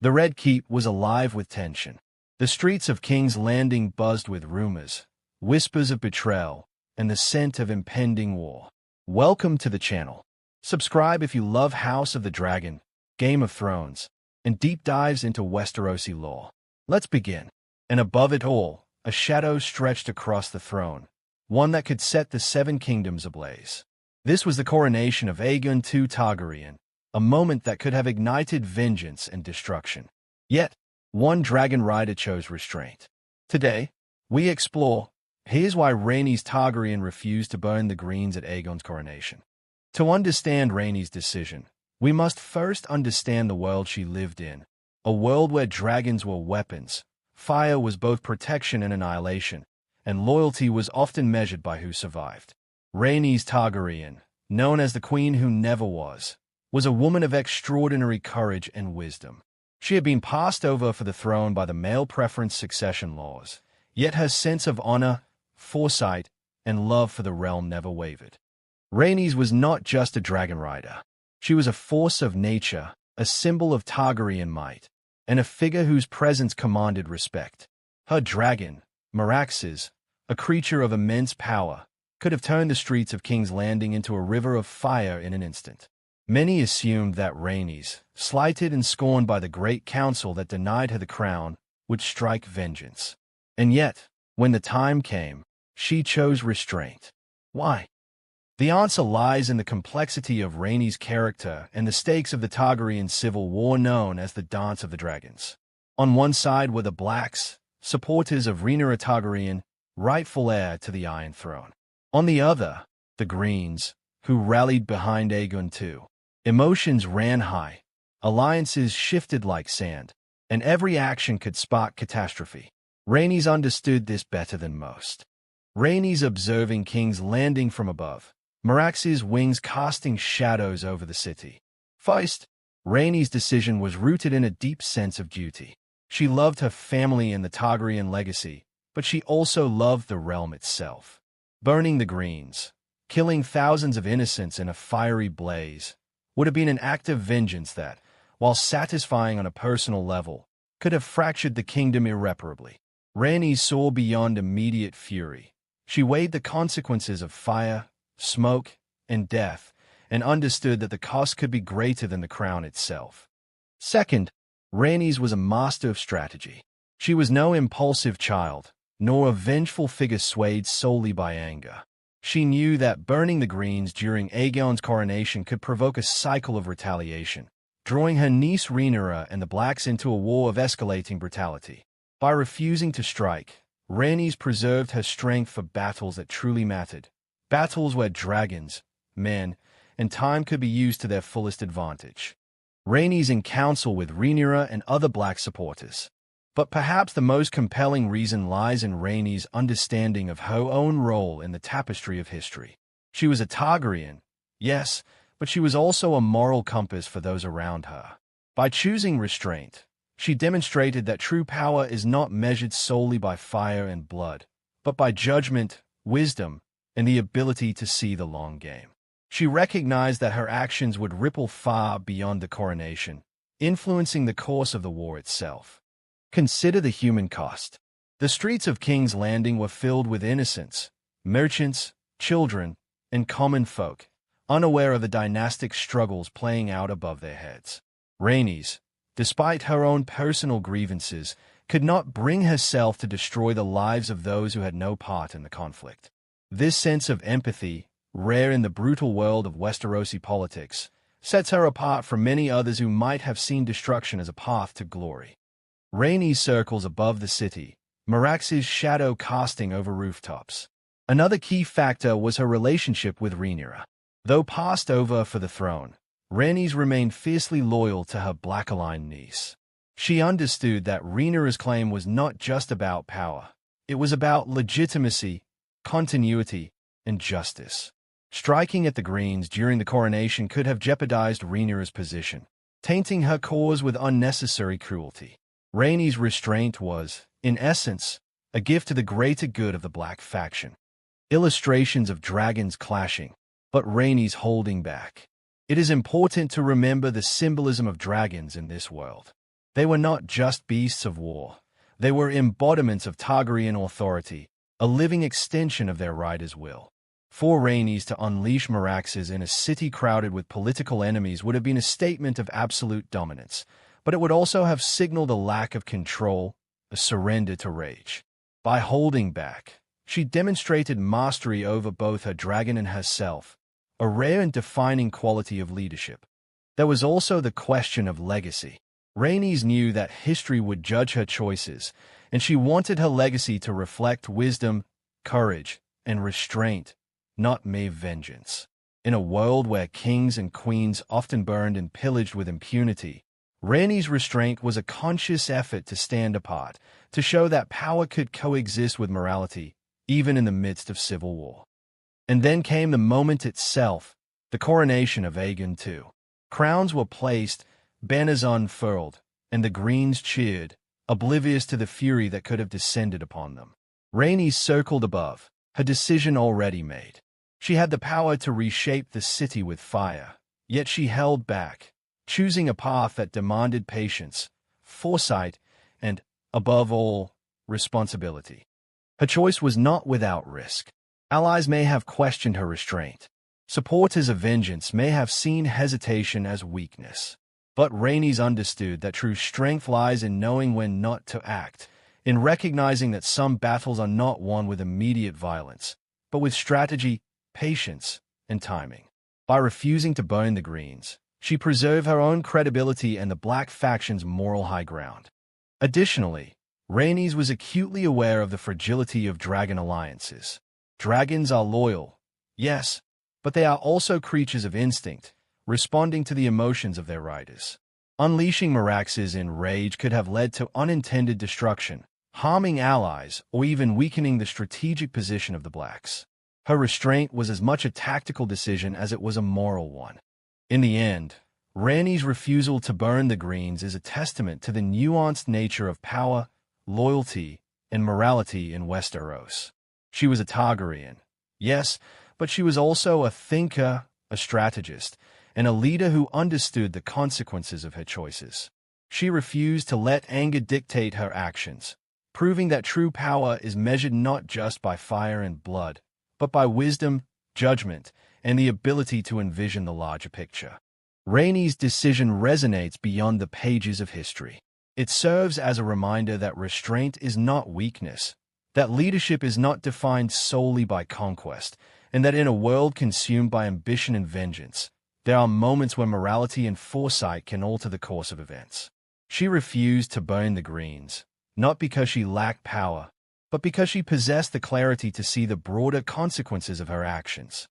The Red Keep was alive with tension. The streets of King's Landing buzzed with rumors, whispers of betrayal, and the scent of impending war. Welcome to the channel. Subscribe if you love House of the Dragon, Game of Thrones, and deep dives into Westerosi lore. Let's begin. And above it all, a shadow stretched across the throne, one that could set the Seven Kingdoms ablaze. This was the coronation of Aegon II Targaryen, a moment that could have ignited vengeance and destruction. Yet, one dragon rider chose restraint. Today, we explore, here's why Rhaenys Targaryen refused to burn the greens at Aegon's coronation. To understand Rhaenys' decision, we must first understand the world she lived in, a world where dragons were weapons, fire was both protection and annihilation, and loyalty was often measured by who survived. Rhaenys Targaryen, known as the Queen Who Never Was a woman of extraordinary courage and wisdom. She had been passed over for the throne by the male preference succession laws, yet her sense of honor, foresight, and love for the realm never wavered. Rhaenys was not just a dragon rider. She was a force of nature, a symbol of Targaryen might, and a figure whose presence commanded respect. Her dragon, Meraxes, a creature of immense power, could have turned the streets of King's Landing into a river of fire in an instant. Many assumed that Rhaenys, slighted and scorned by the great council that denied her the crown, would strike vengeance. And yet, when the time came, she chose restraint. Why? The answer lies in the complexity of Rhaenys' character and the stakes of the Targaryen civil war known as the Dance of the Dragons. On one side were the Blacks, supporters of Rhaenyra Targaryen, rightful heir to the Iron Throne. On the other, the Greens, who rallied behind Aegon II. Emotions ran high, alliances shifted like sand, and every action could spark catastrophe. Rhaenys understood this better than most. Rhaenys observing King's Landing from above, Meraxes' wings casting shadows over the city. First, Rhaenys' decision was rooted in a deep sense of duty. She loved her family and the Targaryen legacy, but she also loved the realm itself. Burning the Greens, killing thousands of innocents in a fiery blaze, would have been an act of vengeance that, while satisfying on a personal level, could have fractured the kingdom irreparably. Rhaenys saw beyond immediate fury. She weighed the consequences of fire, smoke, and death, and understood that the cost could be greater than the crown itself. Second, Rhaenys was a master of strategy. She was no impulsive child, nor a vengeful figure swayed solely by anger. She knew that burning the greens during Aegon's coronation could provoke a cycle of retaliation, drawing her niece Rhaenyra and the Blacks into a war of escalating brutality. By refusing to strike, Rhaenys preserved her strength for battles that truly mattered, battles where dragons, men, and time could be used to their fullest advantage. Rhaenys in council with Rhaenyra and other Black supporters. But perhaps the most compelling reason lies in Rhaenys' understanding of her own role in the tapestry of history. She was a Targaryen, yes, but she was also a moral compass for those around her. By choosing restraint, she demonstrated that true power is not measured solely by fire and blood, but by judgment, wisdom, and the ability to see the long game. She recognized that her actions would ripple far beyond the coronation, influencing the course of the war itself. Consider the human cost. The streets of King's Landing were filled with innocents, merchants, children, and common folk, unaware of the dynastic struggles playing out above their heads. Rhaenys, despite her own personal grievances, could not bring herself to destroy the lives of those who had no part in the conflict. This sense of empathy, rare in the brutal world of Westerosi politics, sets her apart from many others who might have seen destruction as a path to glory. Rhaenys circles above the city, Meraxes' shadow casting over rooftops. Another key factor was her relationship with Rhaenyra. Though passed over for the throne, Rhaenys remained fiercely loyal to her Black-aligned niece. She understood that Rhaenyra's claim was not just about power. It was about legitimacy, continuity, and justice. Striking at the Greens during the coronation could have jeopardized Rhaenyra's position, tainting her cause with unnecessary cruelty. Rhaenys' restraint was, in essence, a gift to the greater good of the Black faction. Illustrations of dragons clashing, but Rhaenys holding back. It is important to remember the symbolism of dragons in this world. They were not just beasts of war. They were embodiments of Targaryen authority, a living extension of their riders' will. For Rhaenys to unleash Meraxes in a city crowded with political enemies would have been a statement of absolute dominance, but it would also have signaled a lack of control, a surrender to rage. By holding back, she demonstrated mastery over both her dragon and herself, a rare and defining quality of leadership. There was also the question of legacy. Rhaenys knew that history would judge her choices, and she wanted her legacy to reflect wisdom, courage, and restraint, not mere vengeance. In a world where kings and queens often burned and pillaged with impunity, Rhaenys' restraint was a conscious effort to stand apart, to show that power could coexist with morality, even in the midst of civil war. And then came the moment itself, the coronation of Aegon II. Crowns were placed, banners unfurled, and the Greens cheered, oblivious to the fury that could have descended upon them. Rhaenys circled above, her decision already made. She had the power to reshape the city with fire, yet she held back, choosing a path that demanded patience, foresight, and, above all, responsibility. Her choice was not without risk. Allies may have questioned her restraint. Supporters of vengeance may have seen hesitation as weakness. But Rhaenys understood that true strength lies in knowing when not to act, in recognizing that some battles are not won with immediate violence, but with strategy, patience, and timing. By refusing to burn the Greens, she preserved her own credibility and the Black faction's moral high ground. Additionally, Rhaenys was acutely aware of the fragility of dragon alliances. Dragons are loyal, yes, but they are also creatures of instinct, responding to the emotions of their riders. Unleashing Meraxes in rage could have led to unintended destruction, harming allies, or even weakening the strategic position of the Blacks. Her restraint was as much a tactical decision as it was a moral one. In the end, Rhaenys' refusal to burn the Greens is a testament to the nuanced nature of power, loyalty, and morality in Westeros. She was a Targaryen, yes, but she was also a thinker, a strategist, and a leader who understood the consequences of her choices. She refused to let anger dictate her actions, proving that true power is measured not just by fire and blood, but by wisdom, judgment, and the ability to envision the larger picture. Rhaenys' decision resonates beyond the pages of history. It serves as a reminder that restraint is not weakness, that leadership is not defined solely by conquest, and that in a world consumed by ambition and vengeance, there are moments when morality and foresight can alter the course of events. She refused to burn the Greens, not because she lacked power, but because she possessed the clarity to see the broader consequences of her actions.